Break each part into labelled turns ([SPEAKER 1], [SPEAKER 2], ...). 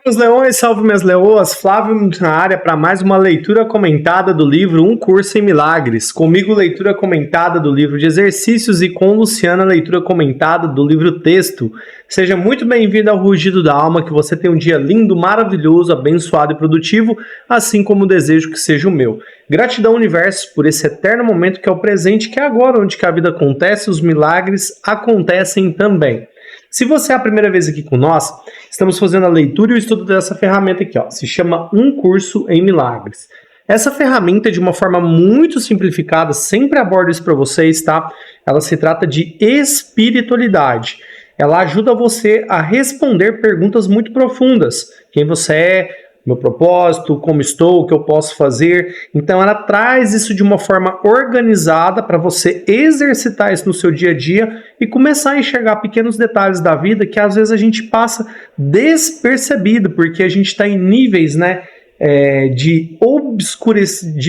[SPEAKER 1] Meus leões, salve minhas leoas, Flávio na área para mais uma leitura comentada do livro Um Curso em Milagres. Comigo, leitura comentada do livro de exercícios e com Luciana, leitura comentada do livro texto. Seja muito bem-vindo ao Rugido da Alma, que você tenha um dia lindo, maravilhoso, abençoado e produtivo, assim como desejo que seja o meu. Gratidão, universo, por esse eterno momento que é o presente, que é agora onde que a vida acontece, os milagres acontecem também. Se você é a primeira vez aqui com nós, estamos fazendo a leitura e o estudo dessa ferramenta aqui, ó. Se chama Um Curso em Milagres. Essa ferramenta, de uma forma muito simplificada, sempre abordo isso para vocês, tá? Ela se trata de espiritualidade. Ela ajuda você a responder perguntas muito profundas. Quem você é, meu propósito, como estou, o que eu posso fazer. Então ela traz isso de uma forma organizada para você exercitar isso no seu dia a dia e começar a enxergar pequenos detalhes da vida que às vezes a gente passa despercebido, porque a gente está em níveis, né, de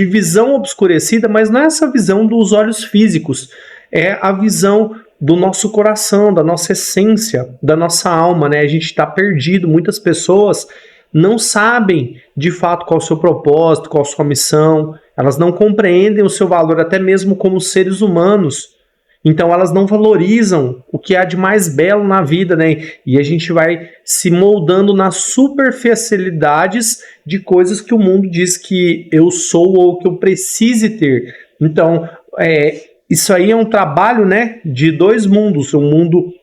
[SPEAKER 1] visão obscurecida, mas não é essa visão dos olhos físicos, é a visão do nosso coração, da nossa essência, da nossa alma, né? A gente está perdido, muitas pessoas não sabem de fato qual é o seu propósito, qual a sua missão, elas não compreendem o seu valor até mesmo como seres humanos, então elas não valorizam o que há de mais belo na vida, né? E a gente vai se moldando nas superficialidades de coisas que o mundo diz que eu sou ou que eu precise ter. Então, isso aí é um trabalho, né, de dois mundos, o mundo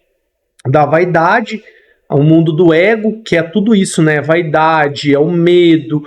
[SPEAKER 1] da vaidade, o mundo do ego, que é tudo isso, né? Vaidade, é o medo,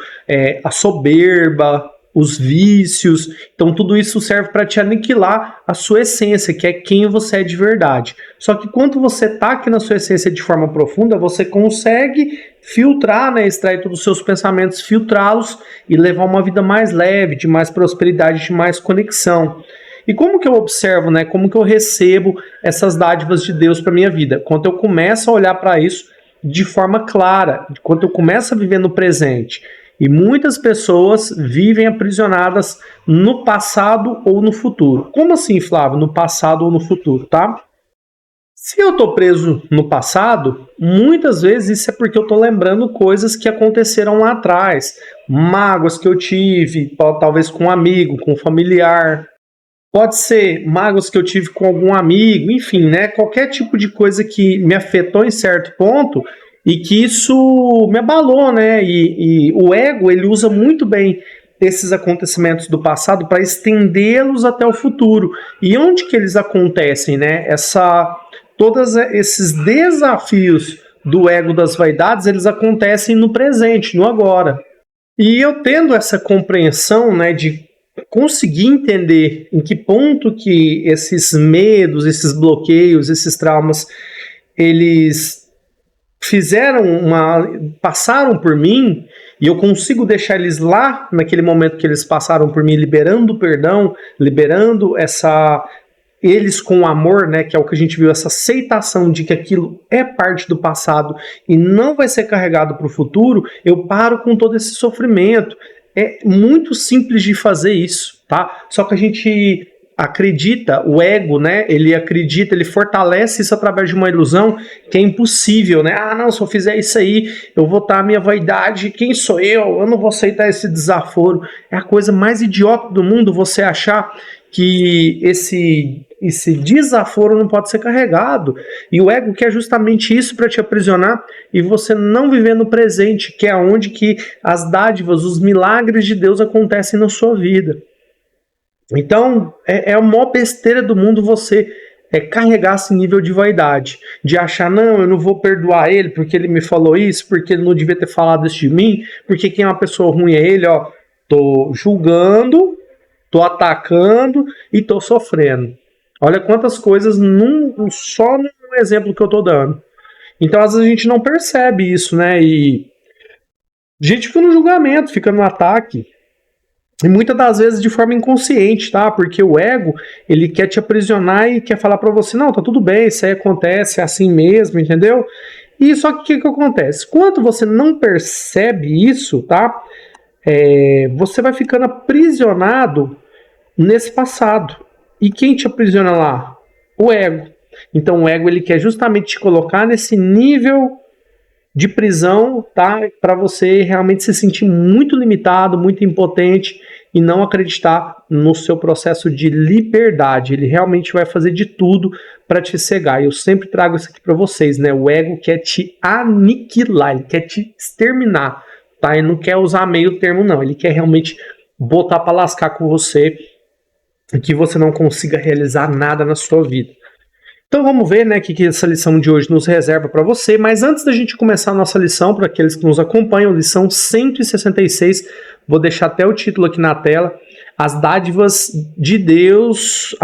[SPEAKER 1] a soberba, os vícios. Então tudo isso serve para te aniquilar a sua essência, que é quem você é de verdade. Só que quando você está aqui na sua essência de forma profunda, você consegue filtrar, né? Extrair todos os seus pensamentos, filtrá-los e levar uma vida mais leve, de mais prosperidade, de mais conexão. E como que eu observo, né? Como que eu recebo essas dádivas de Deus para minha vida? Quando eu começo a olhar para isso de forma clara, quando eu começo a viver no presente. E muitas pessoas vivem aprisionadas no passado ou no futuro. Como assim, Flávio? No passado ou no futuro, tá? Se eu tô preso no passado, muitas vezes isso é porque eu tô lembrando coisas que aconteceram lá atrás. Mágoas que eu tive, talvez com um amigo, com um familiar. Pode ser mágoas que eu tive com algum amigo, enfim, né? Qualquer tipo de coisa que me afetou em certo ponto e que isso me abalou, né? E o ego, ele usa muito bem esses acontecimentos do passado para estendê-los até o futuro. E onde que eles acontecem, né? Todos esses desafios do ego das vaidades, eles acontecem no presente, no agora. E eu tendo essa compreensão, né, de conseguir entender em que ponto que esses medos, esses bloqueios, esses traumas, eles passaram por mim, e eu consigo deixar eles lá naquele momento que eles passaram por mim, liberando o perdão, liberando eles com amor, né, que é o que a gente viu, essa aceitação de que aquilo é parte do passado e não vai ser carregado para o futuro, eu paro com todo esse sofrimento. É muito simples de fazer isso, tá? Só que a gente acredita, o ego, né? Ele acredita, ele fortalece isso através de uma ilusão que é impossível, né? Ah, não, se eu fizer isso aí, eu vou estar a minha vaidade, quem sou eu? Eu não vou aceitar esse desaforo. É a coisa mais idiota do mundo você achar que esse desaforo não pode ser carregado. E o ego quer justamente isso para te aprisionar e você não viver no presente, que é onde que as dádivas, os milagres de Deus acontecem na sua vida. Então, é a maior besteira do mundo você carregar esse nível de vaidade, de achar, não, eu não vou perdoar ele porque ele me falou isso, porque ele não devia ter falado isso de mim, porque quem é uma pessoa ruim é ele, ó, tô julgando, tô atacando e tô sofrendo. Olha quantas coisas só num exemplo que eu tô dando. Então, às vezes a gente não percebe isso, né? E a gente fica no julgamento, fica no ataque. E muitas das vezes de forma inconsciente, tá? Porque o ego, ele quer te aprisionar e quer falar pra você, não, tá tudo bem, isso aí acontece, é assim mesmo, entendeu? E só que o que acontece? Quando você não percebe isso, tá? Você vai ficando aprisionado nesse passado. E quem te aprisiona lá? O ego. Então o ego, ele quer justamente te colocar nesse nível de prisão, tá? Para você realmente se sentir muito limitado, muito impotente e não acreditar no seu processo de liberdade. Ele realmente vai fazer de tudo para te cegar. Eu sempre trago isso aqui para vocês, né? O ego quer te aniquilar, ele quer te exterminar, tá? Ele não quer usar meio termo, não. Ele quer realmente botar para lascar com você e que você não consiga realizar nada na sua vida. Então vamos ver, né, o que essa lição de hoje nos reserva para você, mas antes da gente começar a nossa lição, para aqueles que nos acompanham, lição 166, vou deixar até o título aqui na tela, as dádivas de Deus,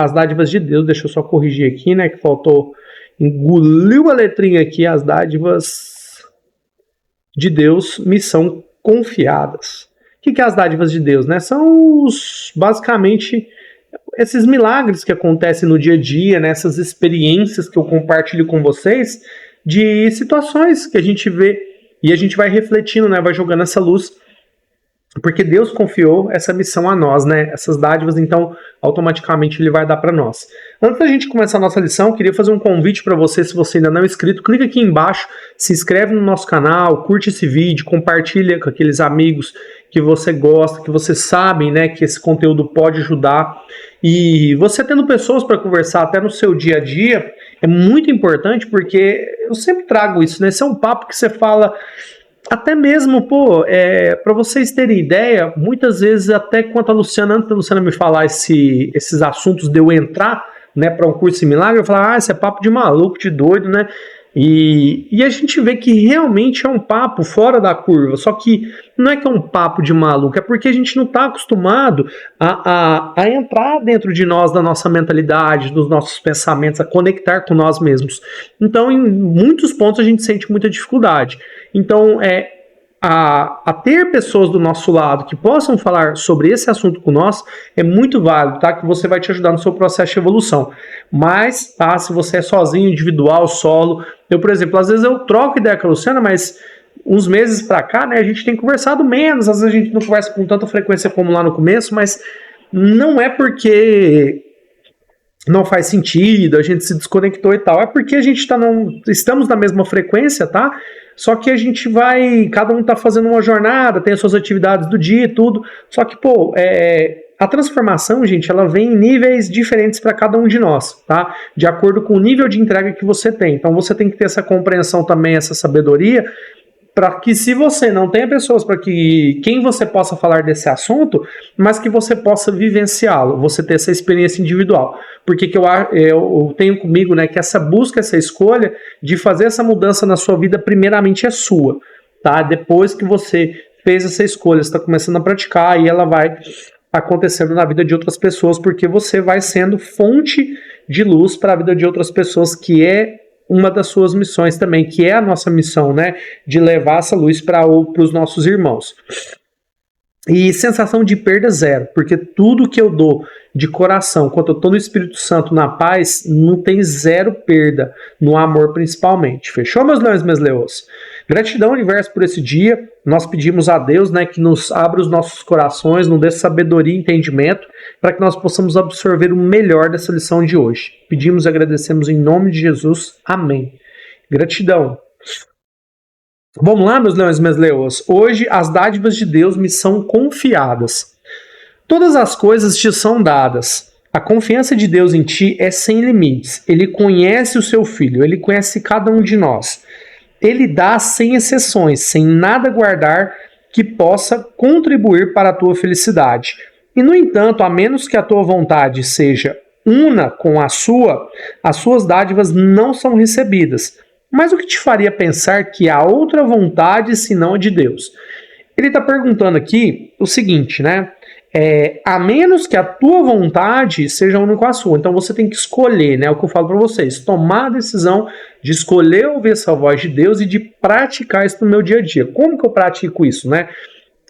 [SPEAKER 1] deixa eu só corrigir aqui, né, que faltou, engoliu a letrinha aqui, as dádivas de Deus me são confiadas. O que é as dádivas de Deus, né? São basicamente esses milagres que acontecem no dia a dia, né, essas experiências que eu compartilho com vocês, de situações que a gente vê e a gente vai refletindo, né, vai jogando essa luz, porque Deus confiou essa missão a nós, né, essas dádivas, então automaticamente Ele vai dar para nós. Antes da gente começar a nossa lição, eu queria fazer um convite para você, se você ainda não é inscrito, clica aqui embaixo, se inscreve no nosso canal, curte esse vídeo, compartilha com aqueles amigos que você gosta, que você sabe, né, que esse conteúdo pode ajudar. E você tendo pessoas para conversar até no seu dia a dia é muito importante, porque eu sempre trago isso, né? Esse é um papo que você fala, até mesmo, para vocês terem ideia, muitas vezes até quanto a Luciana, antes da Luciana me falar esses assuntos de eu entrar, né, para um curso de milagre, eu falar, esse é papo de maluco, de doido, né? E a gente vê que realmente é um papo fora da curva, só que não é que é um papo de maluco, é porque a gente não está acostumado a entrar dentro de nós, da nossa mentalidade, dos nossos pensamentos, a conectar com nós mesmos. Então, em muitos pontos a gente sente muita dificuldade. Então, a ter pessoas do nosso lado que possam falar sobre esse assunto com nós é muito válido, tá? Que você vai te ajudar no seu processo de evolução. Mas, tá? Se você é sozinho, individual, solo, eu, por exemplo, às vezes eu troco ideia com a Luciana, mas uns meses pra cá, né, a gente tem conversado menos, às vezes a gente não conversa com tanta frequência como lá no começo, mas não é porque não faz sentido, a gente se desconectou e tal, é porque a gente estamos na mesma frequência, tá? Só que a gente cada um tá fazendo uma jornada, tem as suas atividades do dia e tudo, só que, a transformação, gente, ela vem em níveis diferentes para cada um de nós, tá? De acordo com o nível de entrega que você tem. Então você tem que ter essa compreensão também, essa sabedoria, para que se você não tenha pessoas para quem você possa falar desse assunto, mas que você possa vivenciá-lo, você ter essa experiência individual. Porque eu tenho comigo, né, que essa busca, essa escolha de fazer essa mudança na sua vida, primeiramente é sua, tá? Depois que você fez essa escolha, você está começando a praticar e ela vai acontecendo na vida de outras pessoas, porque você vai sendo fonte de luz para a vida de outras pessoas, que é uma das suas missões também, que é a nossa missão, né, de levar essa luz para os nossos irmãos. E sensação de perda zero, porque tudo que eu dou de coração, quando eu estou no Espírito Santo, na paz, não tem zero perda, no amor principalmente. Fechou, meus leões e minhas leoas? Gratidão, universo, por esse dia. Nós pedimos a Deus, né, que nos abra os nossos corações, nos dê sabedoria e entendimento, para que nós possamos absorver o melhor dessa lição de hoje. Pedimos e agradecemos em nome de Jesus. Amém. Gratidão. Vamos lá, meus leões e minhas leoas. Hoje, as dádivas de Deus me são confiadas. Todas as coisas te são dadas. A confiança de Deus em ti é sem limites. Ele conhece o seu filho, ele conhece cada um de nós. Ele dá sem exceções, sem nada guardar que possa contribuir para a tua felicidade. E, no entanto, a menos que a tua vontade seja una com a sua, as suas dádivas não são recebidas. Mas o que te faria pensar que há outra vontade senão a de Deus? Ele está perguntando aqui o seguinte, né? A menos que a tua vontade seja una com a sua. Então você tem que escolher, né? É o que eu falo para vocês. Tomar a decisão de escolher ouvir essa voz de Deus e de praticar isso no meu dia a dia. Como que eu pratico isso, né?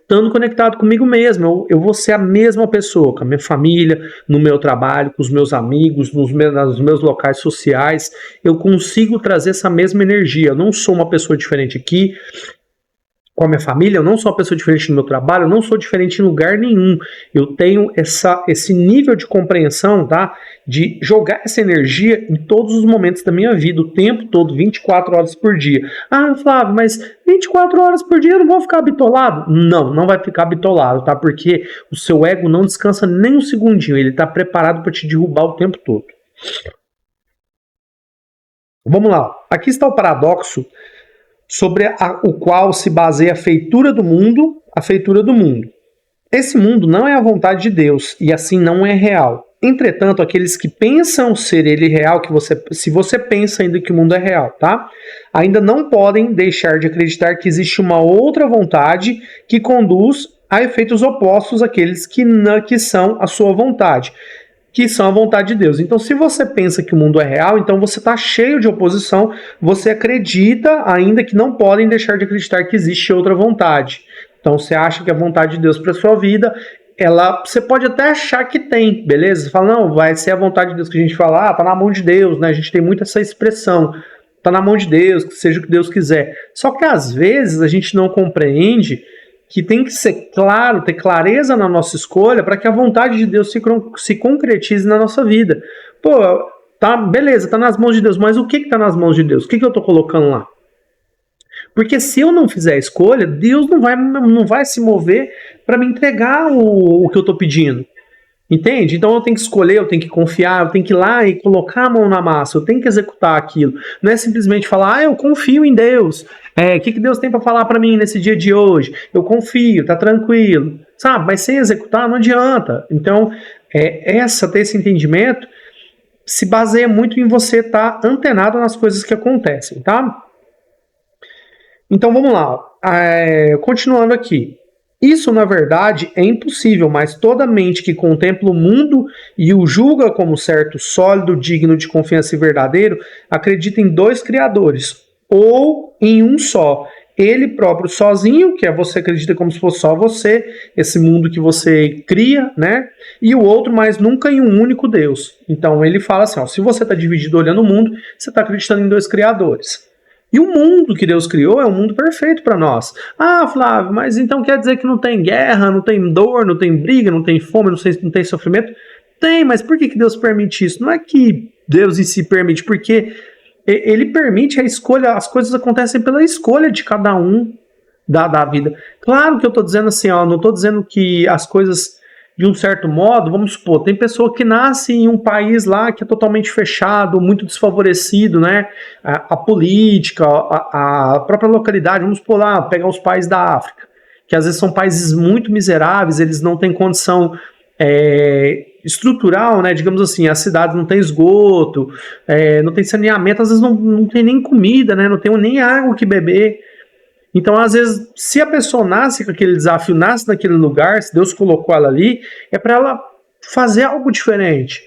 [SPEAKER 1] Estando conectado comigo mesmo. Eu vou ser a mesma pessoa, com a minha família, no meu trabalho, com os meus amigos, nos meus locais sociais. Eu consigo trazer essa mesma energia. Eu não sou uma pessoa diferente aqui. com a minha família, eu não sou uma pessoa diferente no meu trabalho, eu não sou diferente em lugar nenhum. Eu tenho esse nível de compreensão, tá? De jogar essa energia em todos os momentos da minha vida, o tempo todo, 24 horas por dia. Ah, Flávio, mas 24 horas por dia eu não vou ficar bitolado? Não, não vai ficar bitolado, tá? Porque o seu ego não descansa nem um segundinho, ele tá preparado para te derrubar o tempo todo. Vamos lá, aqui está o paradoxo sobre o qual se baseia a feitura do mundo, Esse mundo não é a vontade de Deus e assim não é real. Entretanto, aqueles que pensam ser ele real, se você pensa ainda que o mundo é real, tá? Ainda não podem deixar de acreditar que existe uma outra vontade que conduz a efeitos opostos àqueles que são a sua vontade, que são a vontade de Deus. Então, se você pensa que o mundo é real, então você está cheio de oposição, você acredita ainda que não podem deixar de acreditar que existe outra vontade. Então, você acha que a vontade de Deus para sua vida, você pode até achar que tem, beleza? Você fala, não, vai ser a vontade de Deus que a gente fala, tá na mão de Deus, né? A gente tem muito essa expressão, tá na mão de Deus, que seja o que Deus quiser. Só que às vezes a gente não compreende que tem que ser claro, ter clareza na nossa escolha para que a vontade de Deus se concretize na nossa vida. Pô, tá, beleza, tá nas mãos de Deus, mas o que tá nas mãos de Deus? O que eu tô colocando lá? Porque se eu não fizer a escolha, Deus não vai se mover para me entregar o que eu tô pedindo. Entende? Então eu tenho que escolher, eu tenho que confiar, eu tenho que ir lá e colocar a mão na massa, eu tenho que executar aquilo. Não é simplesmente falar, eu confio em Deus. O que Deus tem para falar para mim nesse dia de hoje? Eu confio, tá tranquilo. Sabe? Mas sem executar não adianta. Então, ter esse entendimento se baseia muito em você estar antenado nas coisas que acontecem, tá? Então vamos lá. Continuando aqui. Isso, na verdade, é impossível, mas toda mente que contempla o mundo e o julga como certo, sólido, digno de confiança e verdadeiro, acredita em dois criadores, ou em um só. Ele próprio sozinho, que você acredita como se fosse só você, esse mundo que você cria, né? E o outro, mas nunca em um único Deus. Então ele fala assim, se você está dividido olhando o mundo, você está acreditando em dois criadores. E o mundo que Deus criou é um mundo perfeito para nós. Ah, Flávio, mas então quer dizer que não tem guerra, não tem dor, não tem briga, não tem fome, não tem sofrimento? Tem, mas por que Deus permite isso? Não é que Deus em si permite, porque Ele permite a escolha, as coisas acontecem pela escolha de cada um da vida. Claro que eu estou dizendo assim, não estou dizendo que as coisas de um certo modo, vamos supor, tem pessoa que nasce em um país lá que é totalmente fechado, muito desfavorecido, né? A política, a própria localidade, vamos supor lá, pegar os países da África, que às vezes são países muito miseráveis, eles não têm condição estrutural, né? Digamos assim, as cidades não têm esgoto, não tem saneamento, às vezes não tem nem comida, né? Não tem nem água que beber. Então, às vezes, se a pessoa nasce com aquele desafio, nasce naquele lugar, se Deus colocou ela ali, é para ela fazer algo diferente.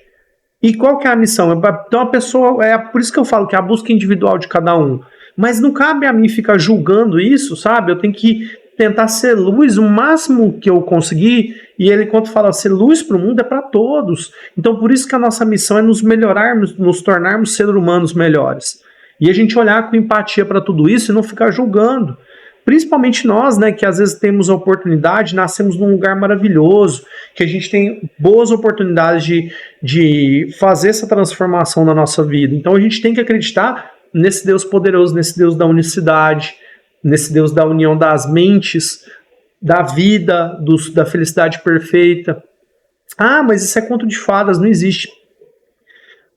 [SPEAKER 1] E qual que é a missão? Então, a pessoa, por isso que eu falo que é a busca individual de cada um. Mas não cabe a mim ficar julgando isso, sabe? Eu tenho que tentar ser luz o máximo que eu conseguir. E ele, quando fala ser luz para o mundo, é para todos. Então, por isso que a nossa missão é nos melhorarmos, nos tornarmos seres humanos melhores. E a gente olhar com empatia para tudo isso e não ficar julgando. Principalmente nós, né, que às vezes temos a oportunidade, nascemos num lugar maravilhoso, que a gente tem boas oportunidades de fazer essa transformação na nossa vida. Então a gente tem que acreditar nesse Deus poderoso, nesse Deus da unicidade, nesse Deus da união das mentes, da vida, da felicidade perfeita. Ah, mas isso é conto de fadas, não existe.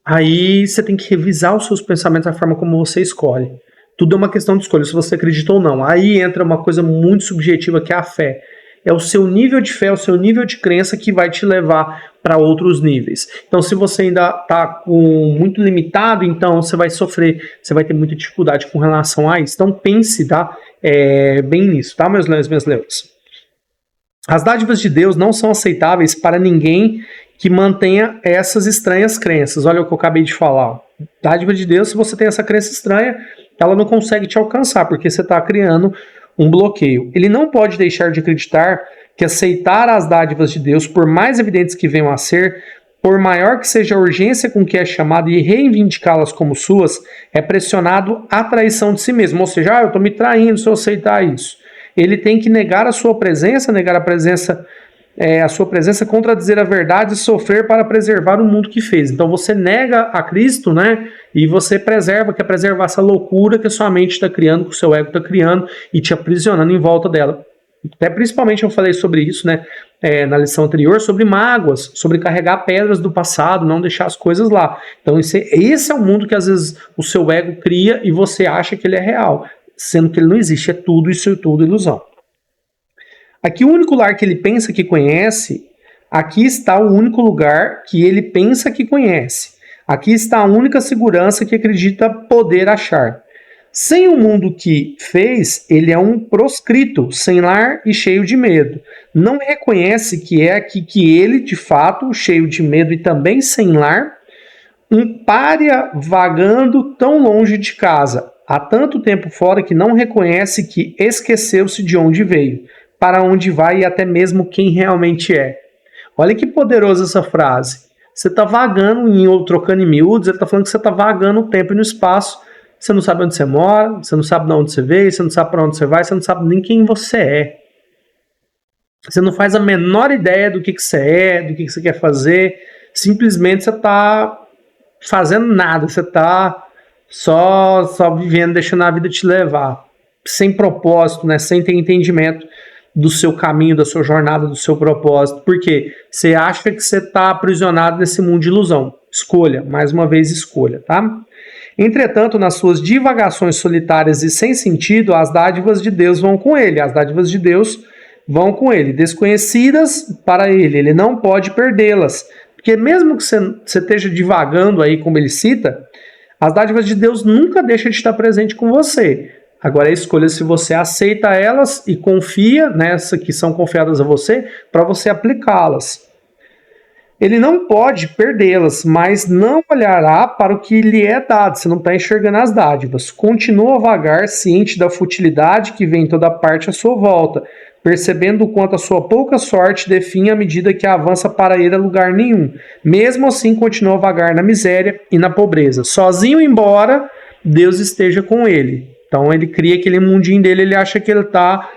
[SPEAKER 1] Aí você tem que revisar os seus pensamentos, a forma como você escolhe. Tudo é uma questão de escolha, se você acredita ou não. Aí entra uma coisa muito subjetiva, que é a fé. É o seu nível de fé, o seu nível de crença que vai te levar para outros níveis. Então, se você ainda está muito limitado, então você vai sofrer, você vai ter muita dificuldade com relação a isso. Então, pense, tá? Bem nisso, tá, meus leões, minhas leões? As dádivas de Deus não são aceitáveis para ninguém que mantenha essas estranhas crenças. Olha o que eu acabei de falar. Dádiva de Deus, se você tem essa crença estranha, ela não consegue te alcançar, porque você está criando um bloqueio. Ele não pode deixar de acreditar que aceitar as dádivas de Deus, por mais evidentes que venham a ser, por maior que seja a urgência com que é chamado e reivindicá-las como suas, é pressionado à traição de si mesmo. Ou seja, eu estou me traindo se eu aceitar isso. ele tem que negar a sua presença, a sua presença, contradizer a verdade e sofrer para preservar o mundo que fez. Então você nega a Cristo, né? E você quer preservar essa loucura que a sua mente está criando, que o seu ego está criando e te aprisionando em volta dela. Até principalmente eu falei sobre isso, né? Na lição anterior, sobre mágoas, sobre carregar pedras do passado, não deixar as coisas lá. Então esse é o mundo que às vezes o seu ego cria e você acha que ele é real, sendo que ele não existe, é tudo isso e tudo ilusão. Aqui o único lar que ele pensa que conhece, aqui está o único lugar que ele pensa que conhece. Aqui está a única segurança que acredita poder achar. Sem o mundo que fez, ele é um proscrito, sem lar e cheio de medo. Não reconhece que é aqui que ele, de fato, cheio de medo e também sem lar, um pária vagando tão longe de casa, há tanto tempo fora que não reconhece que esqueceu-se de onde veio, para onde vai e até mesmo quem realmente é. Olha que poderosa essa frase. Você está vagando, trocando em miúdos, ele está falando que você está vagando no tempo e no espaço. Você não sabe onde você mora, você não sabe de onde você veio, você não sabe para onde você vai, você não sabe nem quem você é. Você não faz a menor ideia do que você é, do que você quer fazer. Simplesmente você está fazendo nada, você está só vivendo, deixando a vida te levar. Sem propósito, né? Sem ter entendimento do seu caminho, da sua jornada, do seu propósito. Por quê? Você acha que você está aprisionado nesse mundo de ilusão. Escolha, mais uma vez escolha, tá? Entretanto, nas suas divagações solitárias e sem sentido, as dádivas de Deus vão com ele. As dádivas de Deus vão com ele. Desconhecidas para ele, ele não pode perdê-las. Porque mesmo que você esteja divagando aí, como ele cita, as dádivas de Deus nunca deixam de estar presente com você. Agora a escolha se você aceita elas e confia nessa que são confiadas a você para você aplicá-las. Ele não pode perdê-las, mas não olhará para o que lhe é dado. Você não está enxergando as dádivas. Continua a vagar, ciente da futilidade que vem em toda parte à sua volta, percebendo o quanto a sua pouca sorte definha à medida que avança para ir a lugar nenhum. Mesmo assim, continua a vagar na miséria e na pobreza. Sozinho, embora Deus esteja com ele. Então ele cria aquele mundinho dele, ele acha que ele tá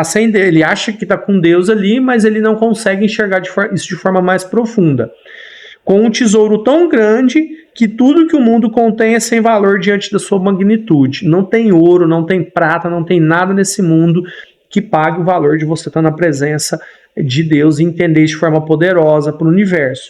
[SPEAKER 1] sem Deus, ele acha que está com Deus ali, mas ele não consegue enxergar isso de forma mais profunda. Com um tesouro tão grande que tudo que o mundo contém é sem valor diante da sua magnitude. Não tem ouro, não tem prata, não tem nada nesse mundo que pague o valor de você estar na presença de Deus e entender isso de forma poderosa para o universo.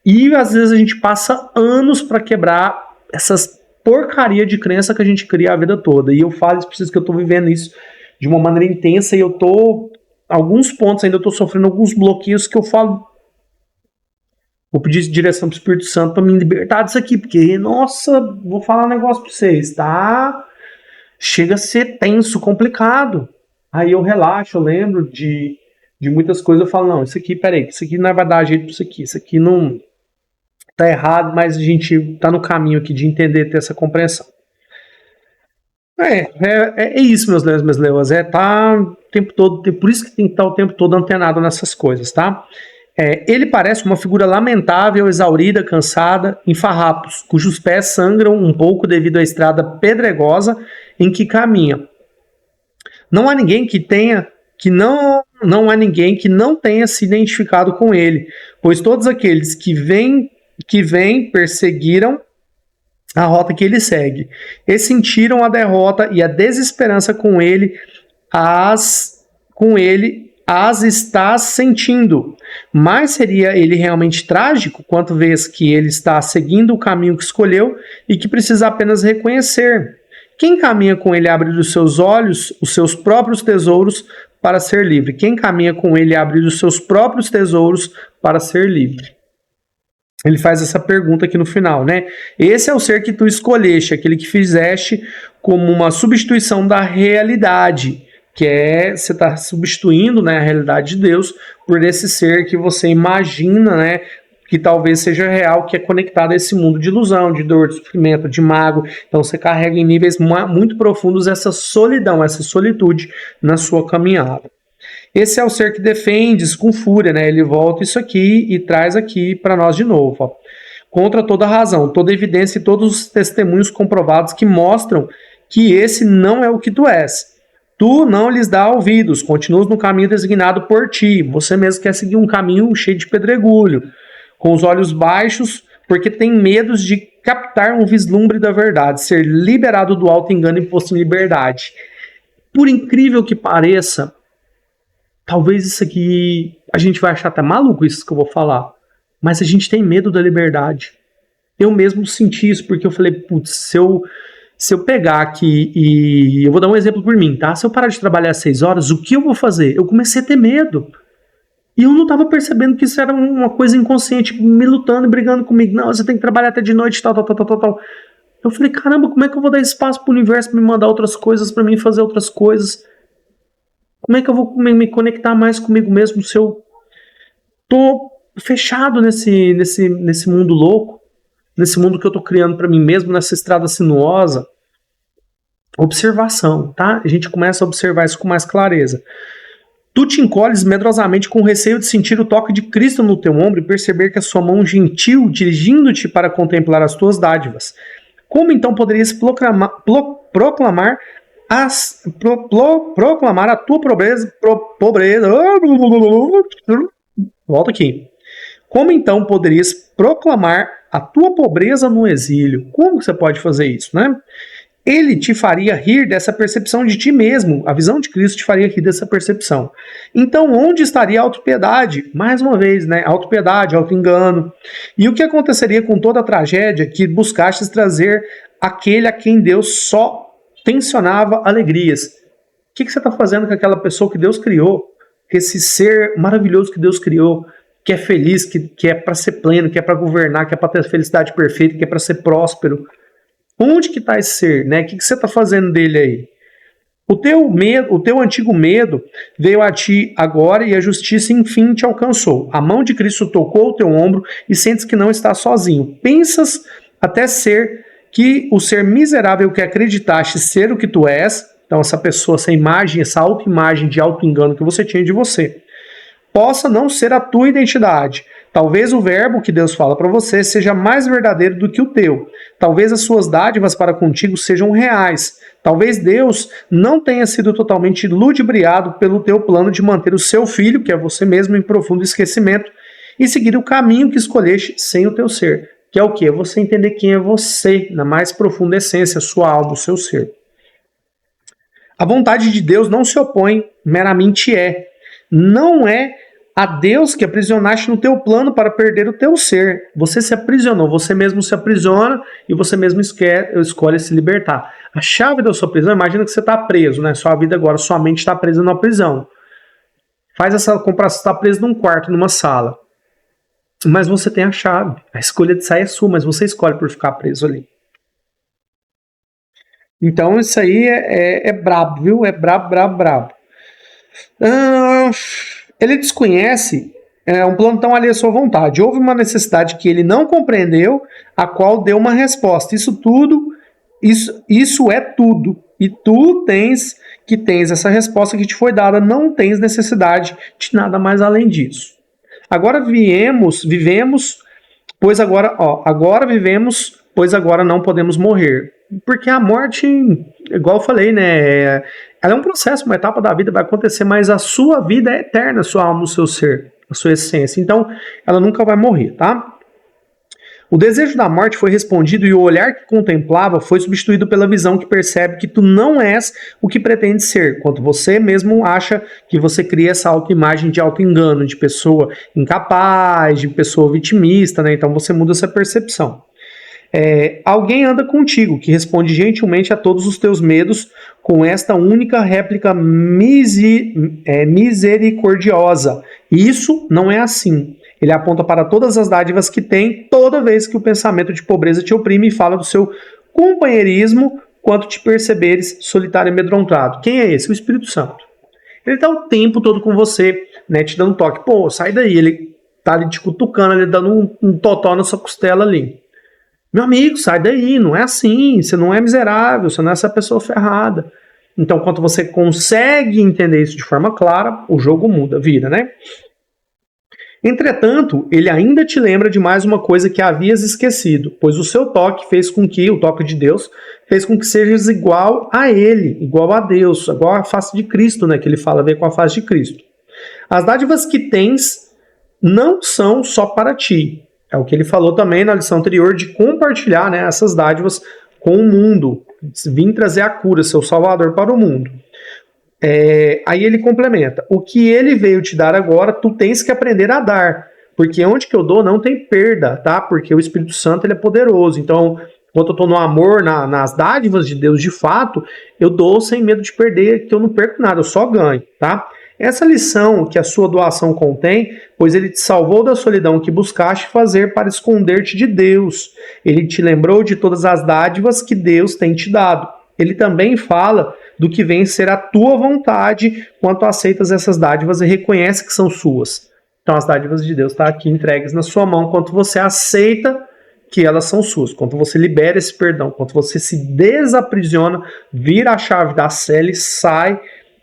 [SPEAKER 1] E às vezes a gente passa anos para quebrar essas porcaria de crença que a gente cria a vida toda. E eu falo isso, preciso que eu tô vivendo isso de uma maneira intensa e eu tô, alguns pontos ainda eu tô sofrendo alguns bloqueios que eu falo, vou pedir direção pro Espírito Santo para me libertar disso aqui, porque, nossa, vou falar um negócio pra vocês, tá? Chega a ser tenso, complicado. Aí eu relaxo, eu lembro de muitas coisas, eu falo, não, isso aqui, peraí, isso aqui não vai dar jeito pra isso aqui não tá errado, mas a gente tá no caminho aqui de entender, ter essa compreensão. É isso, meus leões, minhas leoas, tá o tempo todo, por isso que tem que estar o tempo todo antenado nessas coisas, tá? Ele parece uma figura lamentável, exaurida, cansada, em farrapos, cujos pés sangram um pouco devido à estrada pedregosa em que caminha. Não há ninguém não há ninguém que não tenha se identificado com ele, pois todos aqueles que vêm perseguiram a rota que ele segue e sentiram a derrota e a desesperança com ele as está sentindo. Mas seria ele realmente trágico quanto vez que ele está seguindo o caminho que escolheu e que precisa apenas reconhecer. Quem caminha com ele abre os seus olhos, os seus próprios tesouros para ser livre. Quem caminha com ele abre os seus próprios tesouros para ser livre. Ele faz essa pergunta aqui no final, né? Esse é o ser que tu escolheste, aquele que fizeste como uma substituição da realidade, que você está substituindo, né, a realidade de Deus por esse ser que você imagina, né, que talvez seja real, que é conectado a esse mundo de ilusão, de dor, de sofrimento, de mago. Então você carrega em níveis muito profundos essa solidão, essa solitude na sua caminhada. Esse é o ser que defende com fúria, né? Ele volta isso aqui e traz aqui para nós de novo. Ó. Contra toda razão, toda evidência e todos os testemunhos comprovados que mostram que esse não é o que tu és. Tu não lhes dá ouvidos, continuas no caminho designado por ti. Você mesmo quer seguir um caminho cheio de pedregulho, com os olhos baixos, porque tem medo de captar um vislumbre da verdade, ser liberado do alto engano e posto em liberdade. Por incrível que pareça, talvez isso aqui a gente vai achar até maluco isso que eu vou falar, mas a gente tem medo da liberdade. Eu mesmo senti isso, porque eu falei, putz, se eu pegar aqui e... Eu vou dar um exemplo por mim, tá? Se eu parar de trabalhar às 6 horas, o que eu vou fazer? Eu comecei a ter medo. E eu não estava percebendo que isso era uma coisa inconsciente, me lutando e brigando comigo. Não, você tem que trabalhar até de noite, tal. Eu falei, caramba, como é que eu vou dar espaço pro universo pra me mandar outras coisas, pra mim fazer outras coisas? Como é que eu vou me conectar mais comigo mesmo se eu tô fechado nesse mundo louco? Nesse mundo que eu tô criando para mim mesmo, nessa estrada sinuosa? Observação, tá? A gente começa a observar isso com mais clareza. Tu te encolhes medrosamente com receio de sentir o toque de Cristo no teu ombro e perceber que a sua mão gentil dirigindo-te para contemplar as tuas dádivas. Como então poderias proclamar a tua pobreza? Volta aqui. Como então poderias proclamar a tua pobreza no exílio? Como você pode fazer isso, né? Ele te faria rir dessa percepção de ti mesmo. A visão de Cristo te faria rir dessa percepção. Então, onde estaria a autopiedade? Mais uma vez, né? Autopiedade, autoengano. E o que aconteceria com toda a tragédia que buscastes trazer aquele a quem Deus só tensionava alegrias? O que você está fazendo com aquela pessoa que Deus criou? Com esse ser maravilhoso que Deus criou? Que é feliz, que é para ser pleno, que é para governar, que é para ter a felicidade perfeita, que é para ser próspero. Onde que está esse ser, né? O que você está fazendo dele aí? O teu antigo medo veio a ti agora e a justiça enfim te alcançou. A mão de Cristo tocou o teu ombro e sentes que não está sozinho. Pensas até ser que o ser miserável que acreditaste ser o que tu és, então essa pessoa, essa imagem, essa autoimagem de auto-engano que você tinha de você, possa não ser a tua identidade. Talvez o verbo que Deus fala para você seja mais verdadeiro do que o teu. Talvez as suas dádivas para contigo sejam reais. Talvez Deus não tenha sido totalmente ludibriado pelo teu plano de manter o seu filho, que é você mesmo, em profundo esquecimento e seguir o caminho que escolheste sem o teu ser. Que é o quê? É você entender quem é você, na mais profunda essência, sua alma, o seu ser. A vontade de Deus não se opõe, meramente é. Não é a Deus que aprisionaste no teu plano para perder o teu ser. Você se aprisionou, você mesmo se aprisiona e você mesmo escolhe se libertar. A chave da sua prisão, imagina que você está preso, né? Sua vida agora, sua mente está presa numa prisão. Faz essa comparação, você está preso num quarto, numa sala. Mas você tem a chave. A escolha de sair é sua, mas você escolhe por ficar preso ali. Então isso aí é brabo, viu? É brabo. Ele desconhece um plantão ali à sua vontade. Houve uma necessidade que ele não compreendeu, a qual deu uma resposta. Isso é tudo. E tu tens essa resposta que te foi dada, não tens necessidade de nada mais além disso. Agora vivemos, pois agora vivemos, pois agora não podemos morrer. Porque a morte, igual eu falei, né? Ela é um processo, uma etapa da vida vai acontecer, mas a sua vida é eterna, a sua alma, o seu ser, a sua essência. Então, ela nunca vai morrer, tá? O desejo da morte foi respondido e o olhar que contemplava foi substituído pela visão que percebe que tu não és o que pretende ser, quanto você mesmo acha que você cria essa autoimagem de auto-engano, de pessoa incapaz, de pessoa vitimista, né? Então você muda essa percepção. Alguém anda contigo, que responde gentilmente a todos os teus medos com esta única réplica misericordiosa. Isso não é assim. Ele aponta para todas as dádivas que tem toda vez que o pensamento de pobreza te oprime e fala do seu companheirismo quanto te perceberes solitário e amedrontado. Quem é esse? O Espírito Santo. Ele está o tempo todo com você, né, te dando um toque. Pô, sai daí. Ele está ali te cutucando, ele dando um totó na sua costela ali. Meu amigo, sai daí, não é assim, você não é miserável, você não é essa pessoa ferrada. Então, quando você consegue entender isso de forma clara, o jogo muda, vira, né? Entretanto, ele ainda te lembra de mais uma coisa que havias esquecido, pois o seu toque fez com que, o toque de Deus, fez com que sejas igual a ele, igual a Deus, igual à face de Cristo, né, que ele fala a ver com a face de Cristo. As dádivas que tens não são só para ti. É o que ele falou também na lição anterior de compartilhar, né, essas dádivas com o mundo. Vim trazer a cura, seu Salvador, para o mundo. Aí ele complementa. O que ele veio te dar agora, tu tens que aprender a dar. Porque onde que eu dou não tem perda, tá? Porque o Espírito Santo ele é poderoso. Então, quando eu estou no amor, nas dádivas de Deus de fato, eu dou sem medo de perder, que eu não perco nada, eu só ganho, tá? Essa lição que a sua doação contém, pois ele te salvou da solidão que buscaste fazer para esconder-te de Deus. Ele te lembrou de todas as dádivas que Deus tem te dado. Ele também fala do que vem ser a tua vontade quando aceitas essas dádivas e reconhece que são suas. Então as dádivas de Deus estão aqui entregues na sua mão quando você aceita que elas são suas, quando você libera esse perdão, quando você se desaprisiona, vira a chave da cela e sai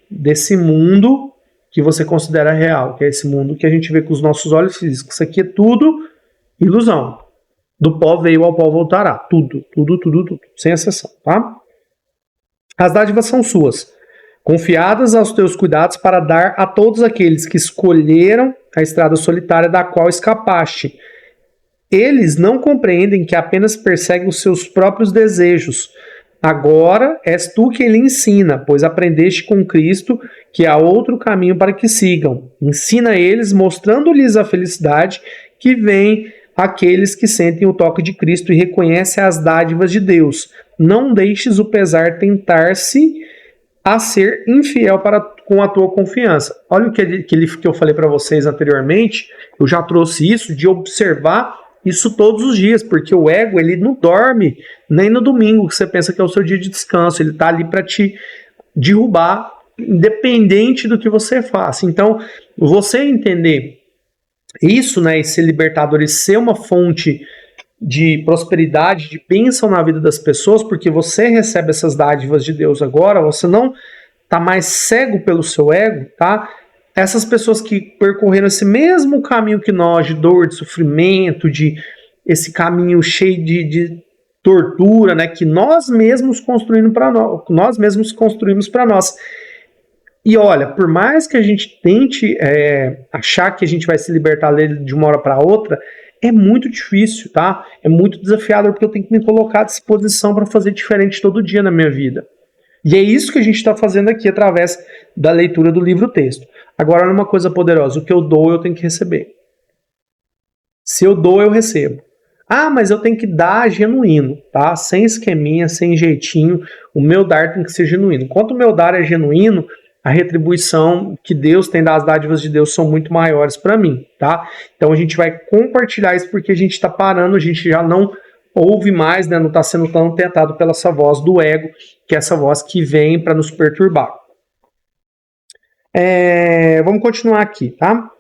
[SPEAKER 1] desse mundo que você considera real, que é esse mundo que a gente vê com os nossos olhos físicos. Isso aqui é tudo ilusão. Do pó veio ao pó voltará. Tudo, sem exceção, tá? As dádivas são suas, confiadas aos teus cuidados para dar a todos aqueles que escolheram a estrada solitária da qual escapaste. Eles não compreendem que apenas perseguem os seus próprios desejos. Agora és tu que ele ensina, pois aprendeste com Cristo que há outro caminho para que sigam. Ensina eles, mostrando-lhes a felicidade que vem àqueles que sentem o toque de Cristo e reconhecem as dádivas de Deus. Não deixes o pesar tentar-se a ser infiel com a tua confiança. Olha o que eu falei para vocês anteriormente, eu já trouxe isso, de observar isso todos os dias, porque o ego ele não dorme nem no domingo, que você pensa que é o seu dia de descanso, ele está ali para te derrubar, independente do que você faça. Então, você entender isso, né, esse libertador, e ser uma fonte de prosperidade, de bênção na vida das pessoas, porque você recebe essas dádivas de Deus agora, você não está mais cego pelo seu ego, tá? Essas pessoas que percorreram esse mesmo caminho que nós, de dor, de sofrimento, de esse caminho cheio de tortura, né, que nós mesmos construímos para nós. E olha, por mais que a gente tente achar que a gente vai se libertar dele de uma hora para outra, é muito difícil, tá? É muito desafiador, porque eu tenho que me colocar à disposição para fazer diferente todo dia na minha vida. E é isso que a gente está fazendo aqui através da leitura do livro-texto. Agora, olha uma coisa poderosa, o que eu dou eu tenho que receber. Se eu dou, eu recebo. Ah, mas eu tenho que dar genuíno, tá? Sem esqueminha, sem jeitinho, o meu dar tem que ser genuíno. Enquanto o meu dar é genuíno, a retribuição que Deus tem das dádivas de Deus são muito maiores para mim, tá? Então a gente vai compartilhar isso porque a gente está parando, a gente já não ouve mais, né? Não está sendo tão tentado pela essa voz do ego, que é essa voz que vem para nos perturbar. Vamos continuar aqui, tá?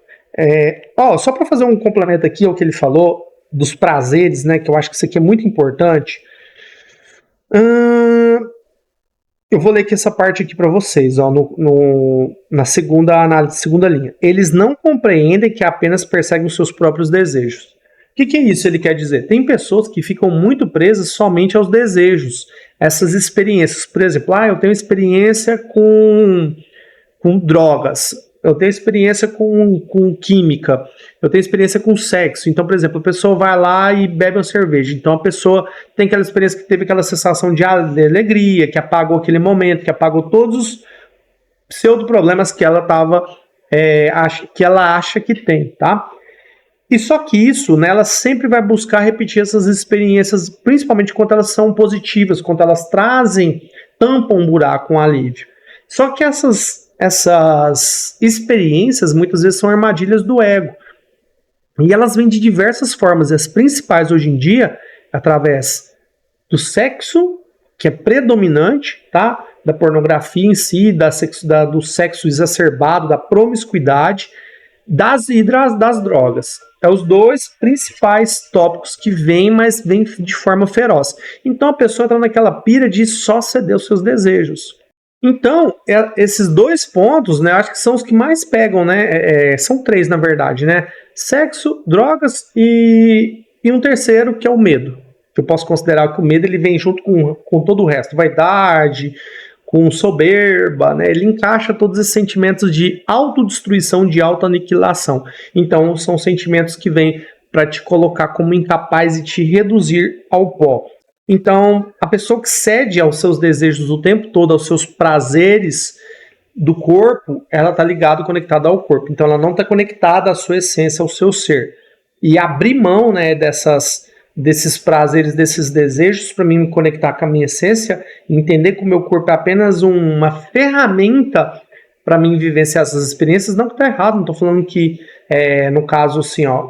[SPEAKER 1] Só para fazer um complemento aqui ao que ele falou dos prazeres, né? Que eu acho que isso aqui é muito importante. Eu vou ler aqui essa parte aqui para vocês, ó, na segunda análise, segunda linha. Eles não compreendem que apenas perseguem os seus próprios desejos. O que é isso ele quer dizer? Tem pessoas que ficam muito presas somente aos desejos, essas experiências. Por exemplo, eu tenho experiência com drogas, eu tenho experiência com química, eu tenho experiência com sexo. Então, por exemplo, a pessoa vai lá e bebe uma cerveja. Então, a pessoa tem aquela experiência que teve aquela sensação de alegria, que apagou aquele momento, que apagou todos os pseudo-problemas que ela acha que tem, tá? E só que isso, né, ela sempre vai buscar repetir essas experiências, principalmente quando elas são positivas, quando elas tampam um buraco, um alívio. Só que essas experiências muitas vezes são armadilhas do ego. E elas vêm de diversas formas. E as principais hoje em dia, através do sexo, que é predominante, tá? Da pornografia em si, do sexo exacerbado, da promiscuidade, das drogas. É os dois principais tópicos que vêm, mas vêm de forma feroz. Então a pessoa está naquela pira de só ceder os seus desejos. Então, esses dois pontos, né, acho que são os que mais pegam, né? São três, na verdade, né? Sexo, drogas e um terceiro que é o medo. Eu posso considerar que o medo ele vem junto com todo o resto, vaidade, com soberba, né? Ele encaixa todos esses sentimentos de autodestruição, de autoaniquilação. Então, são sentimentos que vêm para te colocar como incapaz e te reduzir ao pó. Então, a pessoa que cede aos seus desejos o tempo todo, aos seus prazeres do corpo, ela está ligada, conectada ao corpo. Então, ela não está conectada à sua essência, ao seu ser. E abrir mão, né, desses prazeres, desses desejos, para mim me conectar com a minha essência, entender que o meu corpo é apenas uma ferramenta para mim vivenciar essas experiências, não que está errado, não estou falando que, no caso, assim, ó,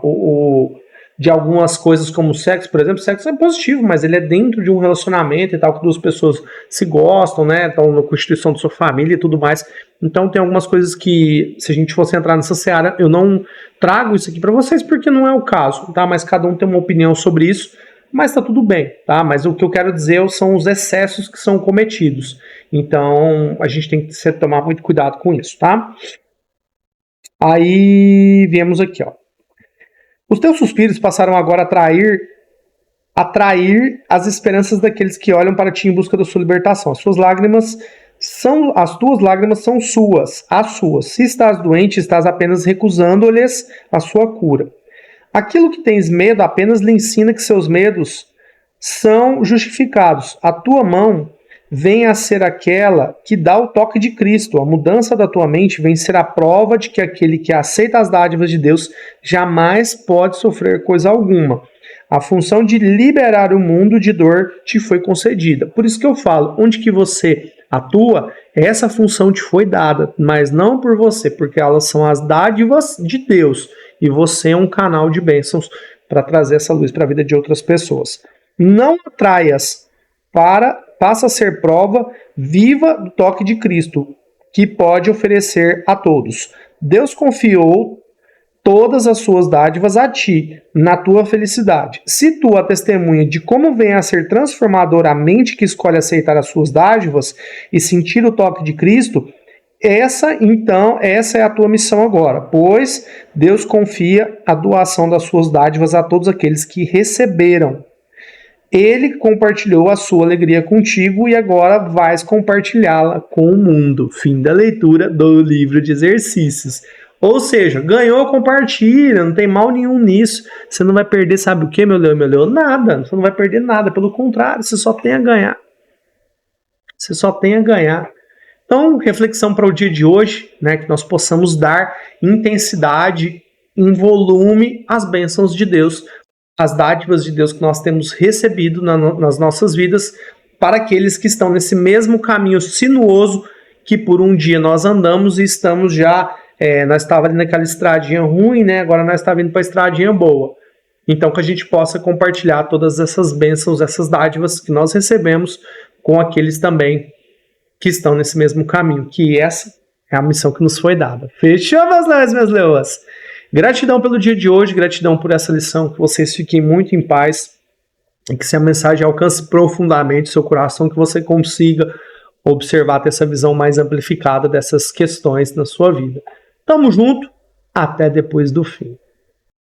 [SPEAKER 1] de algumas coisas como o sexo, por exemplo, o sexo é positivo, mas ele é dentro de um relacionamento e tal, que duas pessoas se gostam, né, estão na constituição da sua família e tudo mais. Então tem algumas coisas que, se a gente fosse entrar nessa seara, eu não trago isso aqui para vocês porque não é o caso, tá? Mas cada um tem uma opinião sobre isso, mas tá tudo bem, tá? Mas o que eu quero dizer são os excessos que são cometidos. Então a gente tem que tomar muito cuidado com isso, tá? Aí viemos aqui, ó. Os teus suspiros passaram agora a atrair as esperanças daqueles que olham para ti em busca da sua libertação. As tuas lágrimas são suas, as suas. Se estás doente, estás apenas recusando-lhes a sua cura. Aquilo que tens medo apenas lhe ensina que seus medos são justificados. A tua mão vem a ser aquela que dá o toque de Cristo. A mudança da tua mente vem ser a prova de que aquele que aceita as dádivas de Deus jamais pode sofrer coisa alguma. A função de liberar o mundo de dor te foi concedida. Por isso que eu falo, onde que você atua, essa função te foi dada, mas não por você, porque elas são as dádivas de Deus. E você é um canal de bênçãos para trazer essa luz para a vida de outras pessoas. Não atraias passa a ser prova viva do toque de Cristo, que pode oferecer a todos. Deus confiou todas as suas dádivas a ti, na tua felicidade. Se tu a testemunha de como vem a ser transformadora a mente que escolhe aceitar as suas dádivas e sentir o toque de Cristo, essa é a tua missão agora, pois Deus confia a doação das suas dádivas a todos aqueles que receberam. Ele compartilhou a sua alegria contigo e agora vais compartilhá-la com o mundo. Fim da leitura do livro de exercícios. Ou seja, ganhou, compartilha, não tem mal nenhum nisso. Você não vai perder, sabe o que, meu leão? Nada, você não vai perder nada, pelo contrário, você só tem a ganhar. Você só tem a ganhar. Então, reflexão para o dia de hoje, né, que nós possamos dar intensidade, em volume, às bênçãos de Deus, as dádivas de Deus que nós temos recebido nas nossas vidas, para aqueles que estão nesse mesmo caminho sinuoso que por um dia nós andamos e estamos já, nós estávamos ali naquela estradinha ruim, né? Agora nós estamos indo para a estradinha boa. Então que a gente possa compartilhar todas essas bênçãos, essas dádivas que nós recebemos com aqueles também que estão nesse mesmo caminho, que essa é a missão que nos foi dada. Fechou, meus leões, minhas leoas? Gratidão pelo dia de hoje, gratidão por essa lição, que vocês fiquem muito em paz e que essa mensagem alcance profundamente seu coração, que você consiga observar, ter essa visão mais amplificada dessas questões na sua vida. Tamo junto, até depois do fim.